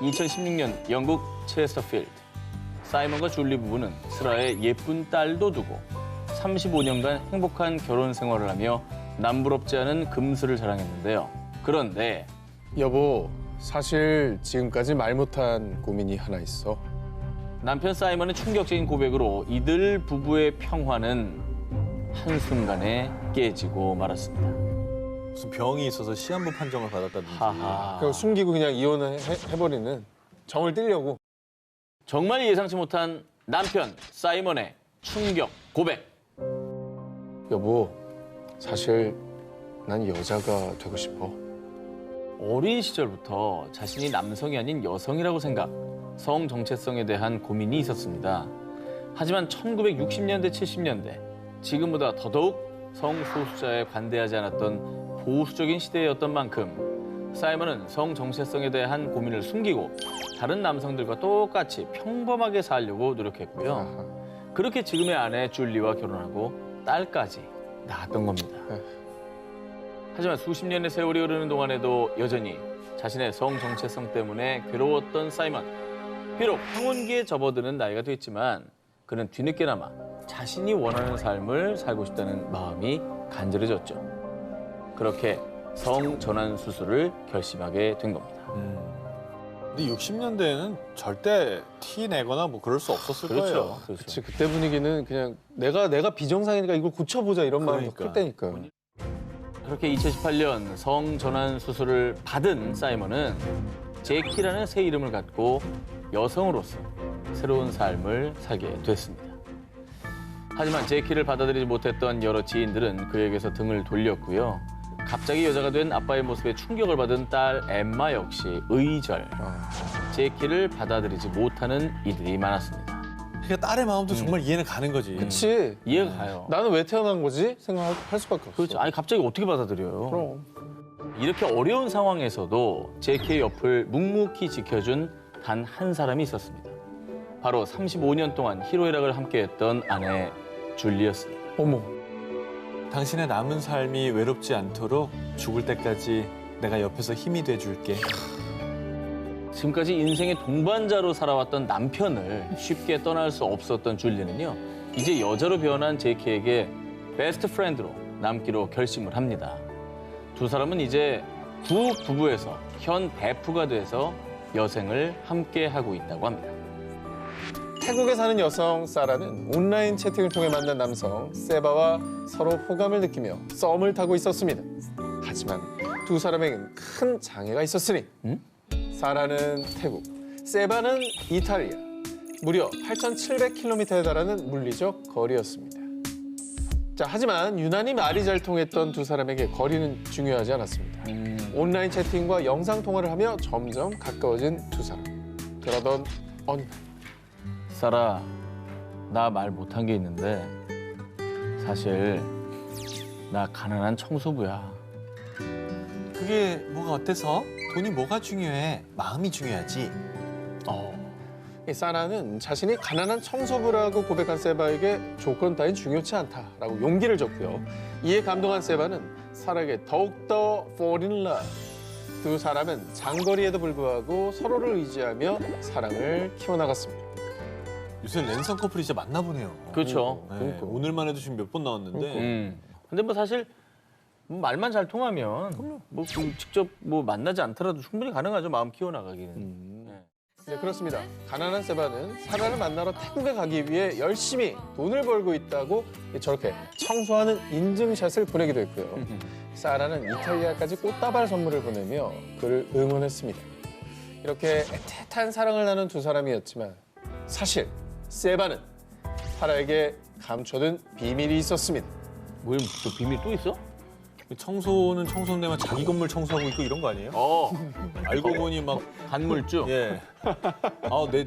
2016년 영국 체스터필드. 사이먼과 줄리 부부는 슬아의 예쁜 딸도 두고 35년간 행복한 결혼 생활을 하며 남부럽지 않은 금슬을 자랑했는데요. 그런데 여보, 사실 지금까지 말 못한 고민이 하나 있어. 남편 사이먼의 충격적인 고백으로 이들 부부의 평화는 한순간에 깨지고 말았습니다. 무슨 병이 있어서 시한부 판정을 받았다든지. 하하. 그걸 숨기고 그냥 이혼을 해버리는 정을 띄려고. 정말 예상치 못한 남편 사이먼의 충격 고백. 여보, 사실 난 여자가 되고 싶어. 어린 시절부터 자신이 남성이 아닌 여성이라고 생각, 성 정체성에 대한 고민이 있었습니다. 하지만 1960년대, 70년대, 지금보다 더더욱 성소수자에 관대하지 않았던 보수적인 시대였던 만큼 사이먼은 성 정체성에 대한 고민을 숨기고 다른 남성들과 똑같이 평범하게 살려고 노력했고요. 그렇게 지금의 아내 줄리와 결혼하고 딸까지 낳았던 겁니다. 하지만 수십 년의 세월이 흐르는 동안에도 여전히 자신의 성 정체성 때문에 괴로웠던 사이먼. 비록 황혼기에 접어드는 나이가 됐지만 그는 뒤늦게나마 자신이 원하는 삶을 살고 싶다는 마음이 간절해졌죠. 그렇게 성 전환 수술을 결심하게 된 겁니다. 근데 60년대에는 절대 티 내거나 뭐 그럴 수 없었을 거예요. 그렇죠. 그치, 그때 분위기는 그냥 내가 비정상이니까 이걸 고쳐보자 이런 마음이 그러니까. 클 때니까. 그렇게 2018년 성 전환 수술을 받은 사이먼은 제키라는 새 이름을 갖고 여성으로서 새로운 삶을 살게 됐습니다. 하지만 제키를 받아들이지 못했던 여러 지인들은 그에게서 등을 돌렸고요. 갑자기 여자가 된 아빠의 모습에 충격을 받은 딸 엠마 역시 의절, 제키를 받아들이지 못하는 이들이 많았습니다. 그러니까 딸의 마음도 정말 이해는 가는 거지. 그치. 이해가 가요. 나는 왜 태어난 거지? 생각할 수밖에 없어. 그렇죠. 아니 갑자기 어떻게 받아들여요? 그럼. 이렇게 어려운 상황에서도 제키의 옆을 묵묵히 지켜준 단 한 사람이 있었습니다. 바로 35년 동안 희로애락을 함께했던 아내 줄리였습니다. 어머. 당신의 남은 삶이 외롭지 않도록 죽을 때까지 내가 옆에서 힘이 돼줄게. 지금까지 인생의 동반자로 살아왔던 남편을 쉽게 떠날 수 없었던 줄리는요. 이제 여자로 변한 제키에게 베스트 프렌드로 남기로 결심을 합니다. 두 사람은 이제 구 부부에서 현 베프가 돼서 여생을 함께 하고 있다고 합니다. 태국에 사는 여성 사라는 온라인 채팅을 통해 만난 남성 세바와 서로 호감을 느끼며 썸을 타고 있었습니다. 하지만 두 사람에겐 큰 장애가 있었으니 사라는 태국, 세바는 이탈리아. 무려 8,700km에 달하는 물리적 거리였습니다. 자, 하지만 유난히 말이 잘 통했던 두 사람에게 거리는 중요하지 않았습니다. 온라인 채팅과 영상 통화를 하며 점점 가까워진 두 사람. 그러던 어느 날 사라, 나 말 못한 게 있는데 사실 나 가난한 청소부야. 그게 뭐가 어때서? 돈이 뭐가 중요해? 마음이 중요하지. 이 사라는 자신이 가난한 청소부라고 고백한 세바에게 조건 따윈 중요치 않다라고 용기를 줬고요. 이에 감동한 세바는 사라에게 더욱더 fall in love. 두 사람은 장거리에도 불구하고 서로를 의지하며 사랑을 키워나갔습니다. 요새 랜선 커플이 진짜 많나 보네요. 그렇죠. 네, 오늘만 해도 지금 몇 번 나왔는데. 근데 뭐 사실 뭐 말만 잘 통하면 뭐 직접 뭐 만나지 않더라도 충분히 가능하죠. 마음 키워나가기는. 네, 그렇습니다. 가난한 세바는 사라를 만나러 태국에 가기 위해 열심히 돈을 벌고 있다고 저렇게 청소하는 인증샷을 보내기도 했고요. 사라는 이탈리아까지 꽃다발 선물을 보내며 그를 응원했습니다. 이렇게 애틋한 사랑을 나눈 두 사람이었지만 사실 세바는 사라에게 감춰둔 비밀이 있었습니다. 뭐야, 또 비밀 또 있어? 청소는 청소인데만 자기 건물 청소하고 있고 이런 거 아니에요? 알고 보니 막 간물주. 예.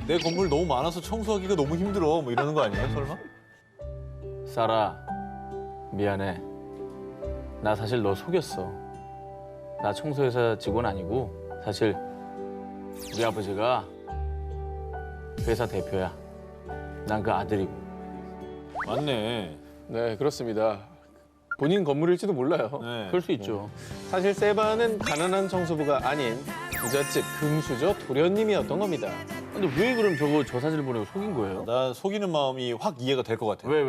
내 건물 너무 많아서 청소하기가 너무 힘들어. 뭐 이러는 거 아니에요, 설마? 사라, 미안해. 나 사실 너 속였어. 나 청소회사 직원 아니고 사실 우리 아버지가 회사 대표야. 난 그 아들이고. 맞네. 네, 그렇습니다. 본인 건물일지도 몰라요. 네. 그럴 수 있죠. 사실 세바는 가난한 청소부가 아닌 부잣집 금수저 도련님이었던 겁니다. 근데 왜 그럼 저 사진을 보내고 속인 거예요? 나 속이는 마음이 확 이해가 될 것 같아요. 왜?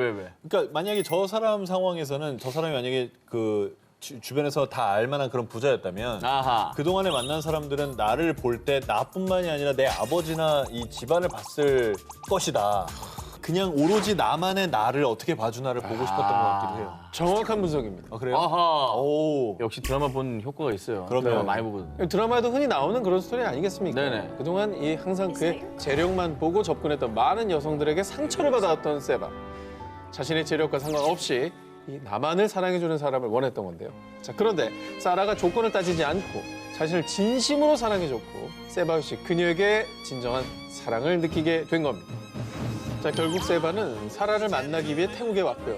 그러니까 만약에 저 사람 상황에서는 저 사람이 만약에 그 주변에서 다 알만한 그런 부자였다면 아하. 그동안에 만난 사람들은 나를 볼 때 나뿐만이 아니라 내 아버지나 이 집안을 봤을 것이다. 그냥 오로지 나만의 나를 어떻게 봐주나를 보고 싶었던 것 같기도 해요. 정확한 분석입니다. 아, 그래요? 아하. 오. 역시 드라마 본 효과가 있어요. 그럼요. 드라마 많이 보거든요. 드라마에도 흔히 나오는 그런 스토리 아니겠습니까? 네네. 그동안 이 항상 그의 재력만 보고 접근했던 많은 여성들에게 상처를 받아왔던 세바. 자신의 재력과 상관없이 이 나만을 사랑해주는 사람을 원했던 건데요. 자, 그런데 사라가 조건을 따지지 않고 자신을 진심으로 사랑해줬고 세바 역시 그녀에게 진정한 사랑을 느끼게 된 겁니다. 자, 결국 세바는 사라를 만나기 위해 태국에 왔고요.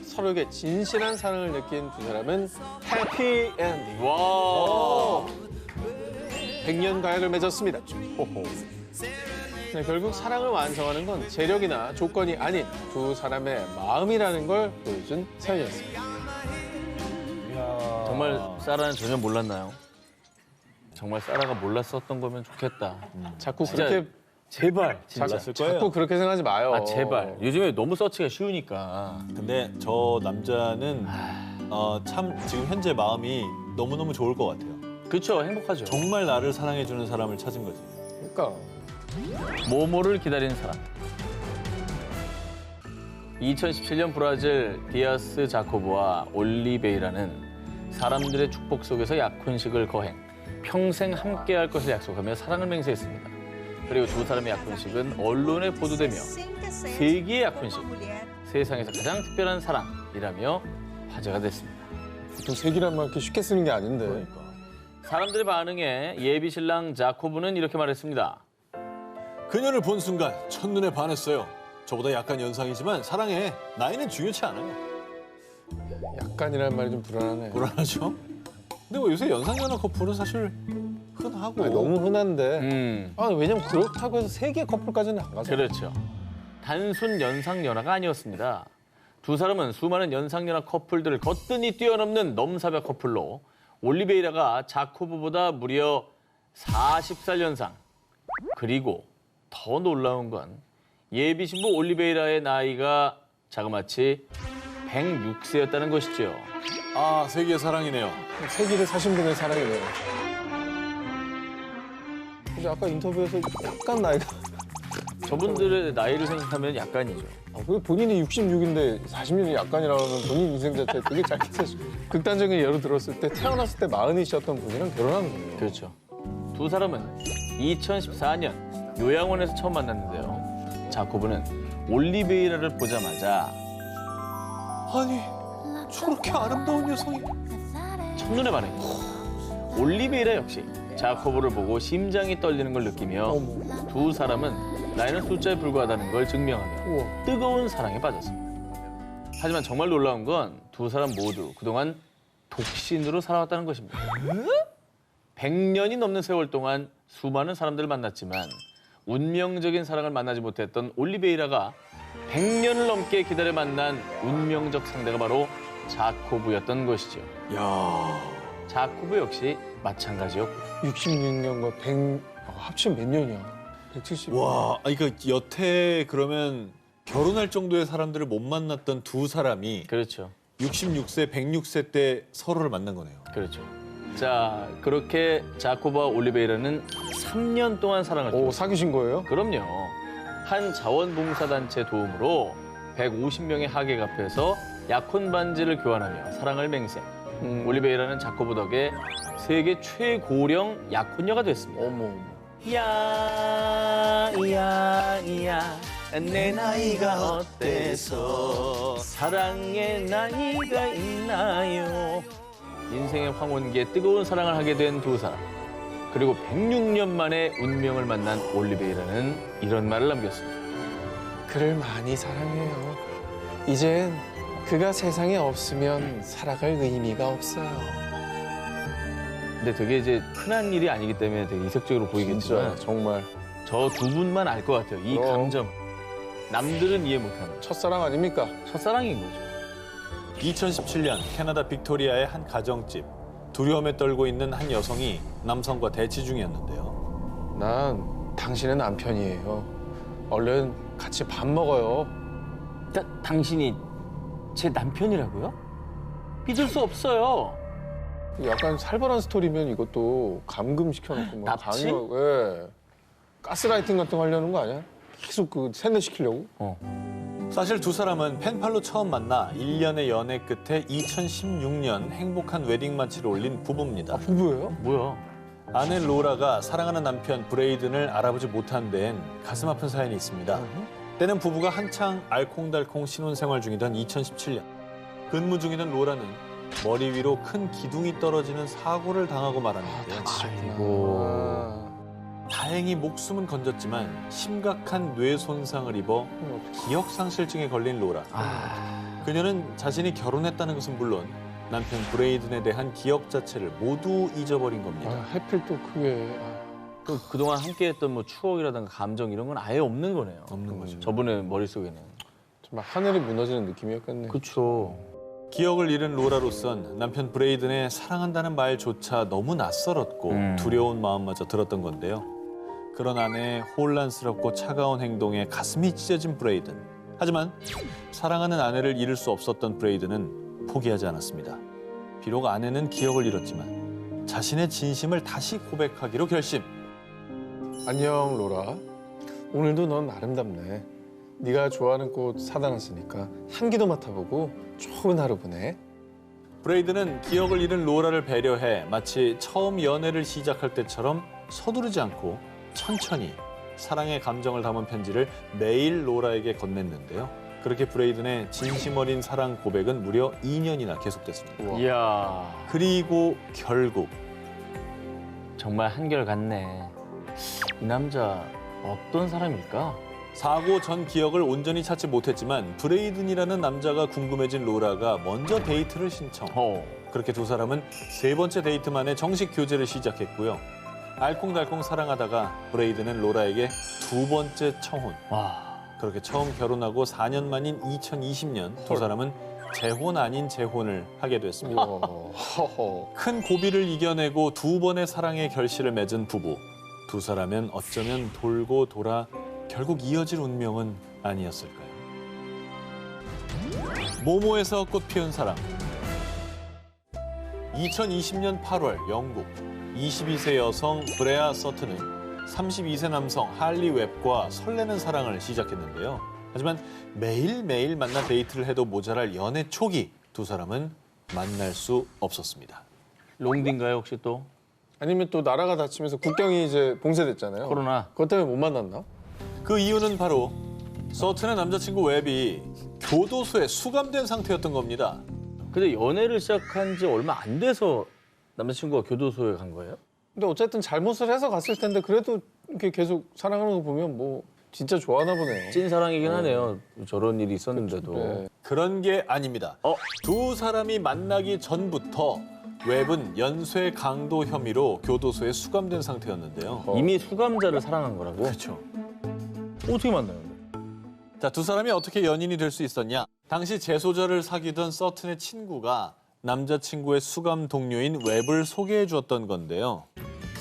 서로에게 진실한 사랑을 느낀 두 사람은 해피 엔딩. 와. 100년 가약을 맺었습니다. 호호. 네, 결국 사랑을 완성하는 건 재력이나 조건이 아닌 두 사람의 마음이라는 걸 보여준 사연이었습니다. 정말 사라는 전혀 몰랐나요? 정말 사라가 몰랐었던 거면 좋겠다. 자꾸 진짜 그렇게 제발 진짜. 몰랐을 거예요. 자꾸 그렇게 생각하지 마요. 아 제발. 요즘에 너무 서치가 쉬우니까. 근데 저 남자는 참 지금 현재 마음이 너무너무 좋을 것 같아요. 그렇죠. 행복하죠. 정말 나를 사랑해주는 사람을 찾은 거지. 그러니까 모모를 기다리는 사람. 2017년 브라질 디아스 자코브와 올리베이라는 사람들의 축복 속에서 약혼식을 거행, 평생 함께할 것을 약속하며 사랑을 맹세했습니다. 그리고 두 사람의 약혼식은 언론에 보도되며 세계의 약혼식, 세상에서 가장 특별한 사랑이라며 화제가 됐습니다. 보통 색이란 말 이렇게 쉽게 쓰는 게 아닌데. 사람들의 반응에 예비 신랑 자코브는 이렇게 말했습니다. 그녀를 본 순간 첫눈에 반했어요. 저보다 약간 연상이지만 사랑해. 나이는 중요치 않아요. 약간이라는 말이 좀 불안하네. 불안하죠? 근데 뭐 요새 연상연하 커플은 사실 흔하고. 아니, 너무 흔한데. 어. 왜냐면 그렇다고 해서 세계 커플까지는 안 가죠. 그렇죠. 단순 연상연하가 아니었습니다. 두 사람은 수많은 연상연하 커플들을 거뜬히 뛰어넘는 넘사벽 커플로 올리베이라가 자코브보다 무려 40살 연상. 그리고 더 놀라운 건 예비 신부 올리베이라의 나이가 자그마치 106세였다는 것이죠. 아, 세계의 사랑이네요. 세기를 사신 분의 사랑이네요. 근데 아까 인터뷰에서 약간 나이가 저분들의 나이를 생각하면 약간이죠. 그 본인이 66인데 40년이 약간이라고 하면 본인 인생 자체 되게 짧게 사실 극단적인 예로 들었을 때 태어났을 때 40이셨던 분이랑 결혼한 거예요. 그렇죠. 두 사람은 2014년 요양원에서 처음 만났는데요. 자코브는 올리베이라를 보자마자 아니, 저렇게 아름다운 여성이. 첫눈에 반했고 올리베이라 역시 자코브를 보고 심장이 떨리는 걸 느끼며 두 사람은 나이는 숫자에 불과하다는 걸 증명하며 우와. 뜨거운 사랑에 빠졌습니다. 하지만 정말 놀라운 건 두 사람 모두 그동안 독신으로 살아왔다는 것입니다. 100년이 넘는 세월 동안 수많은 사람들을 만났지만 운명적인 사랑을 만나지 못했던 올리베이라가 100년을 넘게 기다려 만난 운명적 상대가 바로 자코브였던 것이죠. 야. 자코브 역시 마찬가지였고 66년과 100 합치면 몇 년이야? 170. 와, 그러니까 여태 그러면 결혼할 정도의 사람들을 못 만났던 두 사람이 그렇죠. 66세, 106세 때 서로를 만난 거네요. 그렇죠. 자, 그렇게 자코브와 올리베이라는 3년 동안 사랑을 오, 줬어요. 사귀신 거예요? 그럼요. 한 자원봉사단체 도움으로 150명의 하객 앞에서 약혼 반지를 교환하며 사랑을 맹세. 올리베이라는 자코브 덕에 세계 최고령 약혼녀가 됐습니다. 어머. 야, 내 나이가 어때서 사랑의 나이가 있나요? 인생의 황혼기에 뜨거운 사랑을 하게 된 두 사람. 그리고 106년 만에 운명을 만난 올리베이라는 이런 말을 남겼습니다. 그를 많이 사랑해요. 이젠 그가 세상에 없으면 살아갈 의미가 없어요. 근데 되게 이제 흔한 일이 아니기 때문에 되게 이색적으로 보이겠지만 정말 저 두 분만 알 것 같아요. 이 감정. 남들은 이해 못하는 첫사랑 아닙니까? 첫사랑인 거죠. 2017년 캐나다 빅토리아의 한 가정집. 두려움에 떨고 있는 한 여성이 남성과 대치 중이었는데요. 난 당신의 남편이에요. 얼른 같이 밥 먹어요. 당신이 제 남편이라고요? 믿을 수 없어요. 약간 살벌한 스토리면 이것도 감금시켜놓고 뭐 납치? 예. 가스라이팅 같은 거 하려는 거 아니야? 계속 그 세뇌시키려고? 사실 두 사람은 펜팔로 처음 만나 1년의 연애 끝에 2016년 행복한 웨딩 만치를 올린 부부입니다. 부부예요? 뭐야? 아내 로라가 사랑하는 남편 브레이든을 알아보지 못한 데엔 가슴 아픈 사연이 있습니다. 때는 부부가 한창 알콩달콩 신혼생활 중이던 2017년. 근무 중이던 로라는 머리 위로 큰 기둥이 떨어지는 사고를 당하고 말았는데요. 아이고. 다행히 목숨은 건졌지만 심각한 뇌 손상을 입어 기억상실증에 걸린 로라. 그녀는 자신이 결혼했다는 것은 물론 남편 브레이든에 대한 기억 자체를 모두 잊어버린 겁니다. 하필 또 그게. 그동안 함께했던 뭐 추억이라든가 감정 이런 건 아예 없는 거네요. 없는 거죠. 저분의 머릿속에는. 정말 하늘이 무너지는 느낌이었겠네. 그렇죠. 기억을 잃은 로라로선 남편 브레이든의 사랑한다는 말조차 너무 낯설었고 두려운 마음마저 들었던 건데요. 그런 아내의 혼란스럽고 차가운 행동에 가슴이 찢어진 브레이든. 하지만 사랑하는 아내를 잃을 수 없었던 브레이든은 포기하지 않았습니다. 비록 아내는 기억을 잃었지만 자신의 진심을 다시 고백하기로 결심. 안녕 로라. 오늘도 넌 아름답네. 네가 좋아하는 꽃 사다 놨으니까 향기도 맡아보고 좋은 하루 보내. 브레이든은 기억을 잃은 로라를 배려해 마치 처음 연애를 시작할 때처럼 서두르지 않고 천천히 사랑의 감정을 담은 편지를 매일 로라에게 건넸는데요. 그렇게 브레이든의 진심 어린 사랑 고백은 무려 2년이나 계속됐습니다. 우와. 이야, 그리고 결국 정말 한결같네. 이 남자 어떤 사람일까? 사고 전 기억을 온전히 찾지 못했지만 브레이든이라는 남자가 궁금해진 로라가 먼저 데이트를 신청. 그렇게 두 사람은 세 번째 데이트 만에 정식 교제를 시작했고요. 알콩달콩 사랑하다가 브레이든은 로라에게 두 번째 청혼. 와, 그렇게 처음 결혼하고 4년 만인 2020년 두 사람은 재혼 아닌 재혼을 하게 됐습니다. 우와. 허허. 큰 고비를 이겨내고 두 번의 사랑의 결실을 맺은 부부. 두 사람은 어쩌면 돌고 돌아 결국 이어질 운명은 아니었을까요? 모모에서 꽃 피운 사랑. 2020년 8월 영국 22세 여성 브레아 서튼은 32세 남성 할리 웹과 설레는 사랑을 시작했는데요. 하지만 매일매일 만나 데이트를 해도 모자랄 연애 초기 두 사람은 만날 수 없었습니다. 롱디인가요 혹시 또? 아니면 또 나라가 닫히면서 국경이 이제 봉쇄됐잖아요. 코로나. 그것 때문에 못 만났나? 그 이유는 바로 서튼의 남자친구 웹이 교도소에 수감된 상태였던 겁니다. 근데 연애를 시작한 지 얼마 안 돼서 남자친구가 교도소에 간 거예요? 근데 어쨌든 잘못을 해서 갔을 텐데 그래도 이렇게 계속 사랑하는 거 보면 뭐 진짜 좋아하나 보네요. 찐사랑이긴 하네요. 저런 일이 있었는데도. 네. 그런 게 아닙니다. 두 사람이 만나기 전부터 웹은 연쇄 강도 혐의로 교도소에 수감된 상태였는데요. 이미 수감자를 사랑한 거라고? 그렇죠. 어떻게 만나요? 자, 두 사람이 어떻게 연인이 될 수 있었냐? 당시 재소자를 사귀던 서튼의 친구가 남자친구의 수감 동료인 웹을 소개해 주었던 건데요.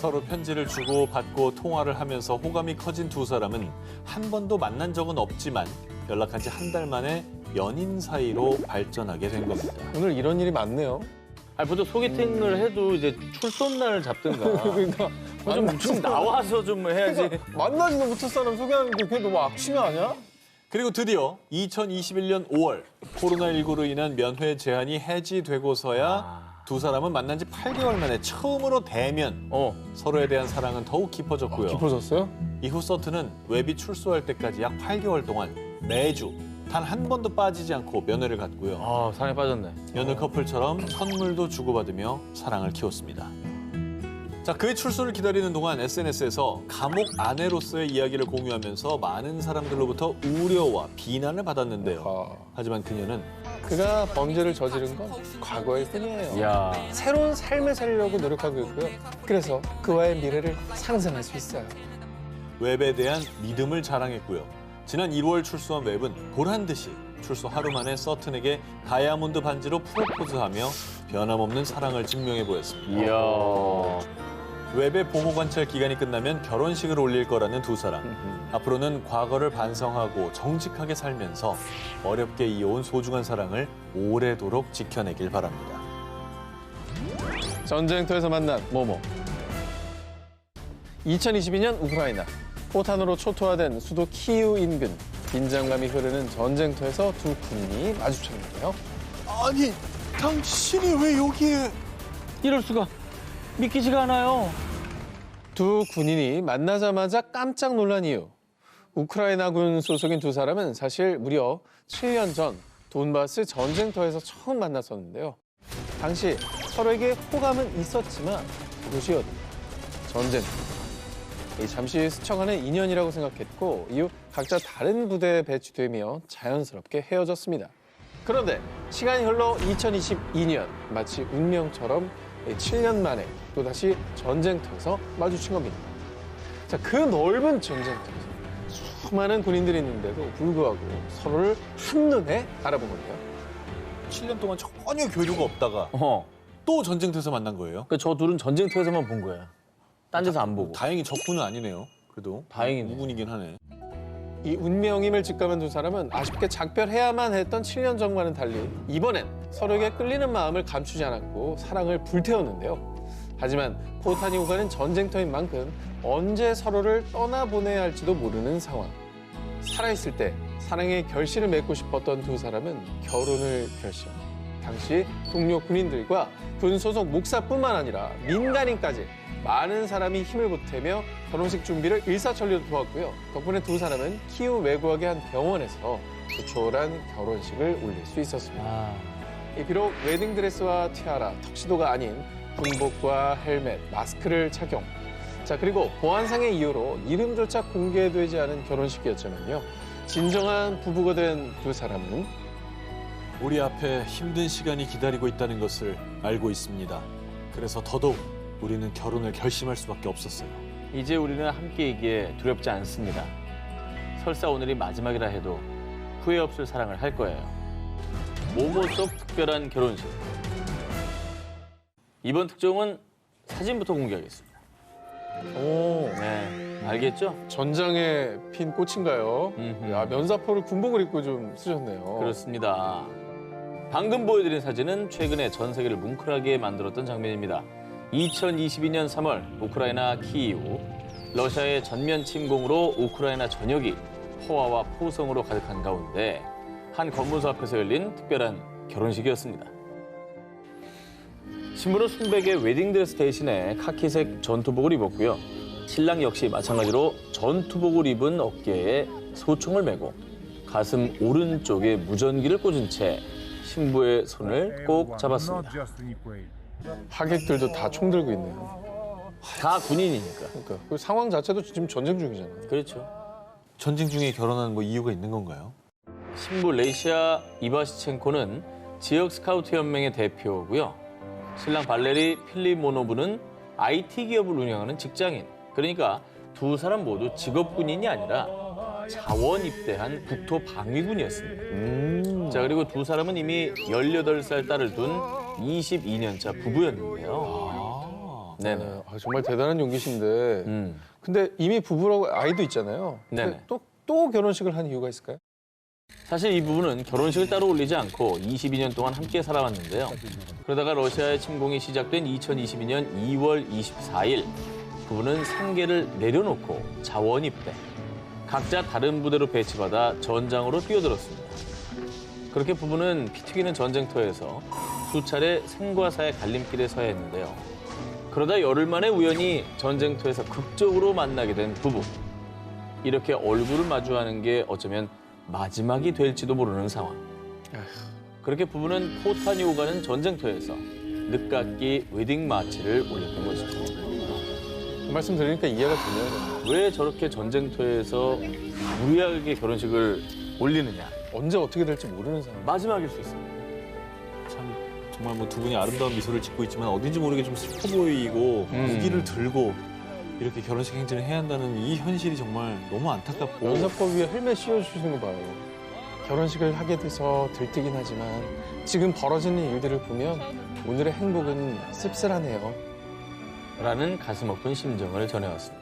서로 편지를 주고 받고 통화를 하면서 호감이 커진 두 사람은 한 번도 만난 적은 없지만 연락한 지 한 달 만에 연인 사이로 발전하게 된 겁니다. 오늘 이런 일이 많네요. 아니, 보통 소개팅을 해도 이제 출소날을 잡든가. 그러니까 좀 나와서 좀 해야지. 그러니까 만나지도 못할 사람 소개하는 게 그게 너무 악취미 아니야? 그리고 드디어 2021년 5월 코로나19로 인한 면회 제한이 해지되고서야 두 사람은 만난 지 8개월 만에 처음으로 대면. 서로에 대한 사랑은 더욱 깊어졌고요. 깊어졌어요? 이후 서튼은 웹이 출소할 때까지 약 8개월 동안 매주 단 한 번도 빠지지 않고 면회를 갔고요. 아, 사랑에 빠졌네. 여느 커플처럼 선물도 주고받으며 사랑을 키웠습니다. 자, 그의 출소를 기다리는 동안 SNS에서 감옥 아내로서의 이야기를 공유하면서 많은 사람들로부터 우려와 비난을 받았는데요. 하지만 그녀는 그가 범죄를 저지른 건 과거일 뿐이에요. 이야. 새로운 삶을 살려고 노력하고 있고요. 그래서 그와의 미래를 상상할 수 있어요. 웹에 대한 믿음을 자랑했고요. 지난 1월 출소한 웹은 보란 듯이 출소 하루 만에 서튼에게 다이아몬드 반지로 프로포즈하며 변함없는 사랑을 증명해 보였습니다. 이야. 웹의 보호 관찰 기간이 끝나면 결혼식을 올릴 거라는 두 사람. 앞으로는 과거를 반성하고 정직하게 살면서 어렵게 이어온 소중한 사랑을 오래도록 지켜내길 바랍니다. 전쟁터에서 만난 모모. 2022년 우크라이나. 포탄으로 초토화된 수도 키이우 인근. 긴장감이 흐르는 전쟁터에서 두 군인이 마주쳤는데요. 아니, 당신이 왜 여기에... 이럴 수가. 믿기지가 않아요. 두 군인이 만나자마자 깜짝 놀란 이유. 우크라이나군 소속인 두 사람은 사실 무려 7년 전 돈바스 전쟁터에서 처음 만났었는데요. 당시 서로에게 호감은 있었지만 그것이 어디 전쟁터. 잠시 스쳐가는 인연이라고 생각했고 이후 각자 다른 부대에 배치되며 자연스럽게 헤어졌습니다. 그런데 시간이 흘러 2022년 마치 운명처럼 7년 만에 또다시 전쟁터에서 마주친 겁니다. 자, 그 넓은 전쟁터에서 수많은 군인들이 있는데도 불구하고 서로를 한눈에 알아본 건데요. 7년 동안 전혀 교류가 없다가 어. 또 전쟁터에서 만난 거예요? 그러니까 저 둘은 전쟁터에서만 본 거야. 딴 데서 안 보고. 다행히 적군은 아니네요. 그래도 다행이네. 우군이긴 하네. 이 운명임을 직감한 두 사람은 아쉽게 작별해야만 했던 7년 전과는 달리 이번엔 서로에게 끌리는 마음을 감추지 않았고 사랑을 불태웠는데요. 하지만 포탄이 오가는 전쟁터인 만큼 언제 서로를 떠나보내야 할지도 모르는 상황. 살아있을 때 사랑의 결실을 맺고 싶었던 두 사람은 결혼을 결심. 당시 동료 군인들과 군 소속 목사뿐만 아니라 민간인까지 많은 사람이 힘을 보태며 결혼식 준비를 일사천리로 도왔고요. 덕분에 두 사람은 키우 외곽의 한 병원에서 조촐한 결혼식을 올릴 수 있었습니다. 아. 비록 웨딩드레스와 티아라, 턱시도가 아닌 군복과 헬멧, 마스크를 착용. 자, 그리고 보안상의 이유로 이름조차 공개되지 않은 결혼식이었지만요. 진정한 부부가 된 두 사람은 우리 앞에 힘든 시간이 기다리고 있다는 것을 알고 있습니다. 그래서 더더욱 우리는 결혼을 결심할 수밖에 없었어요. 이제 우리는 함께이기에 두렵지 않습니다. 설사 오늘이 마지막이라 해도 후회 없을 사랑을 할 거예요. 모모 속 특별한 결혼식. 이번 특종은 사진부터 공개하겠습니다. 오, 네, 알겠죠? 전장에 핀 꽃인가요? 음흠. 야, 면사포를 군복을 입고 좀 쓰셨네요. 그렇습니다. 방금 보여드린 사진은 최근에 전 세계를 뭉클하게 만들었던 장면입니다. 2022년 3월 우크라이나 키이우. 러시아의 전면 침공으로 우크라이나 전역이 포화와 포성으로 가득한 가운데 한 건물소 앞에서 열린 특별한 결혼식이었습니다. 신부는 순백의 웨딩드레스 대신에 카키색 전투복을 입었고요. 신랑 역시 마찬가지로 전투복을 입은 어깨에 소총을 메고 가슴 오른쪽에 무전기를 꽂은 채 신부의 손을 꼭 잡았습니다. 하객들도 다 총 들고 있네요. 다 군인이니까. 그러니까 그 상황 자체도 지금 전쟁 중이잖아요. 그렇죠. 전쟁 중에 결혼하는 뭐 이유가 있는 건가요? 신부 레이시아 이바시첸코는 지역 스카우트 연맹의 대표고요. 신랑 발레리 필리모노브는 IT 기업을 운영하는 직장인. 그러니까 두 사람 모두 직업 군인이 아니라 자원 입대한 국토 방위군이었습니다. 자, 그리고 두 사람은 이미 18살 딸을 둔 22년차 부부였는데요. 네네. 아, 정말 대단한 용기신데. 근데 이미 부부라고 아이도 있잖아요. 근데 네네. 또 결혼식을 한 이유가 있을까요? 사실 이 부부는 결혼식을 따로 올리지 않고 22년 동안 함께 살아왔는데요. 그러다가 러시아의 침공이 시작된 2022년 2월 24일 부부는 생계를 내려놓고 자원 입대. 각자 다른 부대로 배치받아 전장으로 뛰어들었습니다. 그렇게 부부는 피 튀기는 전쟁터에서 수차례 생과 사의 갈림길에 서야 했는데요. 그러다 열흘 만에 우연히 전쟁터에서 극적으로 만나게 된 부부. 이렇게 얼굴을 마주하는 게 어쩌면 마지막이 될지도 모르는 상황. 그렇게 부부는 포탄이 오가는 전쟁터에서 늦깎이 웨딩 마치를 올렸던 것이죠. 그 말씀 들으니까 이해가 되네요. 왜 저렇게 전쟁터에서 무리하게 결혼식을 올리느냐. 언제 어떻게 될지 모르는 상황. 마지막일 수 있습니다. 참 정말 뭐 두 분이 아름다운 미소를 짓고 있지만 어딘지 모르게 좀 슬퍼 보이고 무기를 들고 이렇게 결혼식 행진을 해야 한다는 이 현실이 정말 너무 안타깝고 면사포 위에 헬멧 씌워주시는 거 봐요. 결혼식을 하게 돼서 들뜨긴 하지만 지금 벌어지는 일들을 보면 오늘의 행복은 씁쓸하네요. 라는 가슴 아픈 심정을 전해왔습니다.